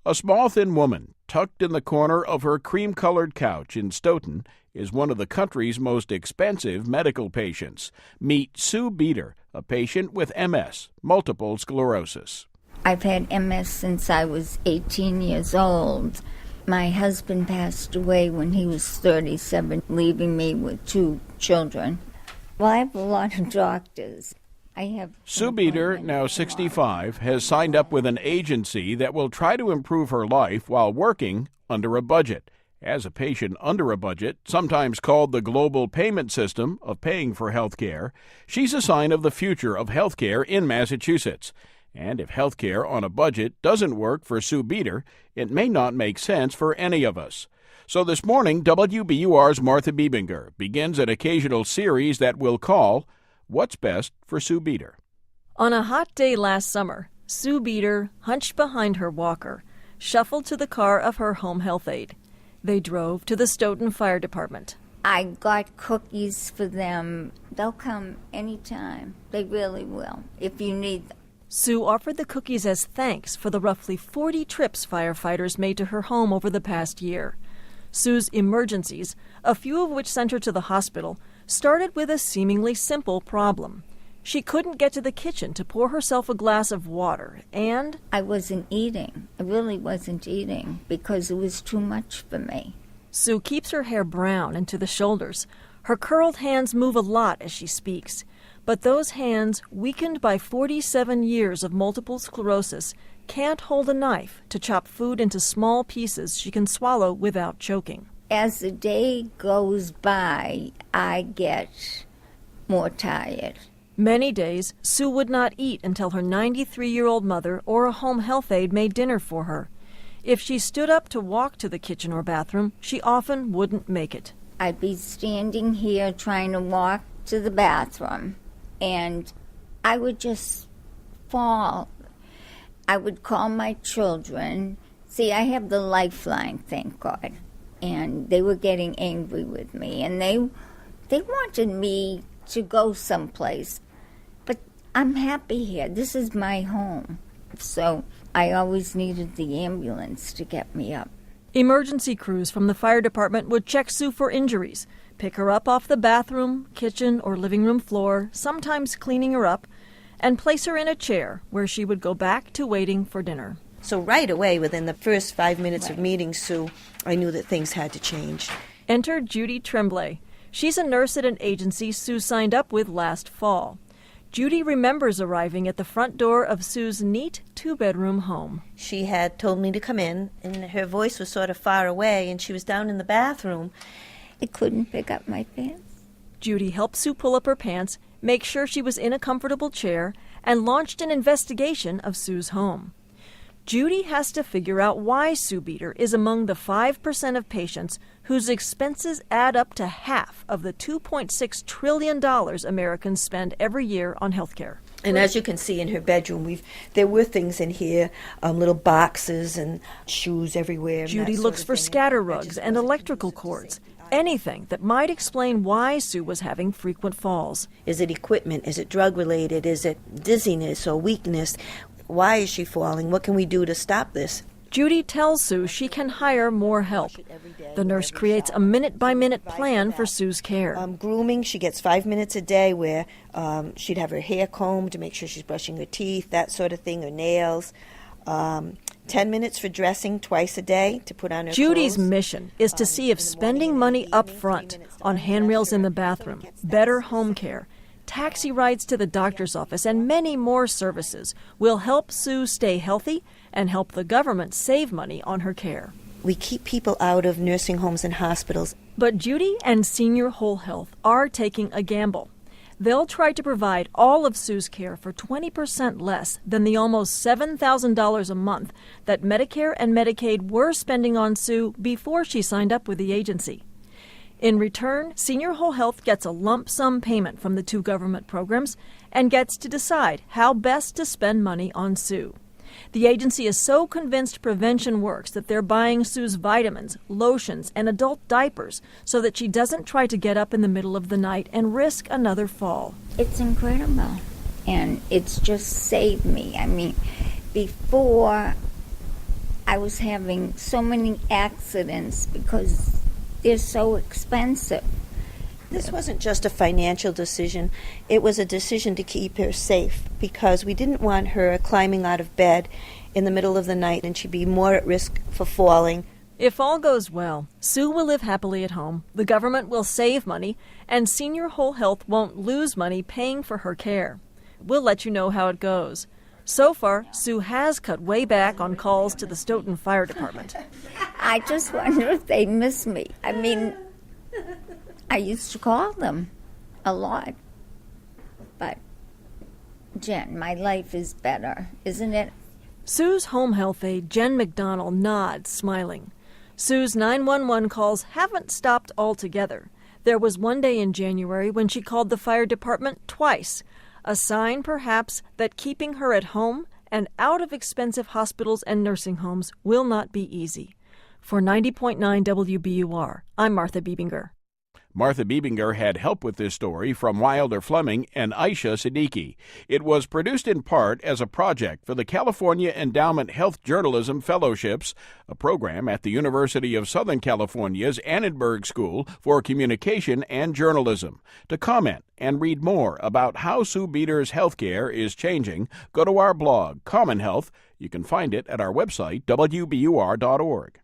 A small, thin woman, tucked in the corner of her cream-colored couch in Stoughton, is one of the country's most expensive medical patients. Meet Sue Beater, a patient with MS, multiple sclerosis. I've had MS since I was 18 years old. My husband passed away when he was 37, leaving me with 2 children. Well, I have a lot of doctors. Sue Beater, now 65, has signed up with an agency that will try to improve her life while working under a budget. As a patient under a budget, sometimes called the global payment system of paying for health care, she's a sign of the future of health care in Massachusetts. And if health care on a budget doesn't work for Sue Beater, it may not make sense for any of us. So this morning, WBUR's Martha Biebinger begins an occasional series that we'll call What's Best for Sue Beater. On a hot day last summer, Sue Beater, hunched behind her walker, shuffled to the car of her home health aide. They drove to the Stoughton Fire Department. I got cookies for them. They'll come anytime. They really will, if you need them. Sue offered the cookies as thanks for the roughly 40 trips firefighters made to her home over the past year. Sue's emergencies, a few of which sent her to the hospital, started with a seemingly simple problem. She couldn't get to the kitchen to pour herself a glass of water, and I wasn't eating. I really wasn't eating because it was too much for me. Sue keeps her hair brown and to the shoulders. Her curled hands move a lot as she speaks. But those hands, weakened by 47 years of multiple sclerosis, can't hold a knife to chop food into small pieces she can swallow without choking. As the day goes by, I get more tired. Many days, Sue would not eat until her 93-year-old mother or a home health aide made dinner for her. If she stood up to walk to the kitchen or bathroom, she often wouldn't make it. I'd be standing here trying to walk to the bathroom, and I would just fall. I would call my children. See, I have the lifeline, thank God. And they were getting angry with me, and they wanted me to go someplace. But I'm happy here. This is my home. So I always needed the ambulance to get me up. Emergency crews from the fire department would check Sue for injuries, pick her up off the bathroom, kitchen, or living room floor, sometimes cleaning her up, and place her in a chair where she would go back to waiting for dinner. So right away, within the first 5 minutes of meeting Sue, I knew that things had to change. Enter Judy Tremblay. She's a nurse at an agency Sue signed up with last fall. Judy remembers arriving at the front door of Sue's neat 2-bedroom home. She had told me to come in, and her voice was sort of far away, and she was down in the bathroom. I couldn't pick up my pants. Judy helped Sue pull up her pants, make sure she was in a comfortable chair, and launched an investigation of Sue's home. Judy has to figure out why Sue Beater is among the 5% of patients whose expenses add up to half of the $2.6 trillion Americans spend every year on health care. And as you can see in her bedroom, there were things in here, little boxes and shoes everywhere. Judy looks for scatter rugs and electrical cords, anything that might explain why Sue was having frequent falls. Is it equipment? Is it drug-related? Is it dizziness or weakness? Why is she falling? What can we do to stop this? Judy tells Sue she can hire more help. The nurse creates a minute-by-minute plan for Sue's care. Grooming, she gets 5 minutes a day where she'd have her hair combed to make sure she's brushing her teeth, that sort of thing, her nails. 10 minutes for dressing twice a day to put on her Judy's clothes. mission is to see if spending money up front on handrails in the bathroom, better home care, taxi rides to the doctor's office, and many more services will help Sue stay healthy and help the government save money on her care. We keep people out of nursing homes and hospitals. But Judy and Senior Whole Health are taking a gamble. They'll try to provide all of Sue's care for 20% less than the almost $7,000 a month that Medicare and Medicaid were spending on Sue before she signed up with the agency. In return, Senior Whole Health gets a lump sum payment from the 2 government programs and gets to decide how best to spend money on Sue. The agency is so convinced prevention works that they're buying Sue's vitamins, lotions, and adult diapers so that she doesn't try to get up in the middle of the night and risk another fall. It's incredible, and it's just saved me. I mean, before I was having so many accidents because they're so expensive. This wasn't just a financial decision. It was a decision to keep her safe because we didn't want her climbing out of bed in the middle of the night and she'd be more at risk for falling. If all goes well, Sue will live happily at home, the government will save money, and Senior Whole Health won't lose money paying for her care. We'll let you know how it goes. So far, Sue has cut way back on calls to the Stoughton Fire Department. I just wonder if they miss me. I mean, I used to call them a lot. But, Jen, my life is better, isn't it? Sue's home health aide, Jen McDonald, nods, smiling. Sue's 911 calls haven't stopped altogether. There was one day in January when she called the fire department twice, a sign perhaps that keeping her at home and out of expensive hospitals and nursing homes will not be easy. For 90.9 WBUR, I'm Martha Biebinger. Martha Biebinger had help with this story from Wilder Fleming and Aisha Siddiqui. It was produced in part as a project for the California Endowment Health Journalism Fellowships, a program at the University of Southern California's Annenberg School for Communication and Journalism. To comment and read more about how Sue Beater's healthcare is changing, go to our blog, Common Health. You can find it at our website, WBUR.org.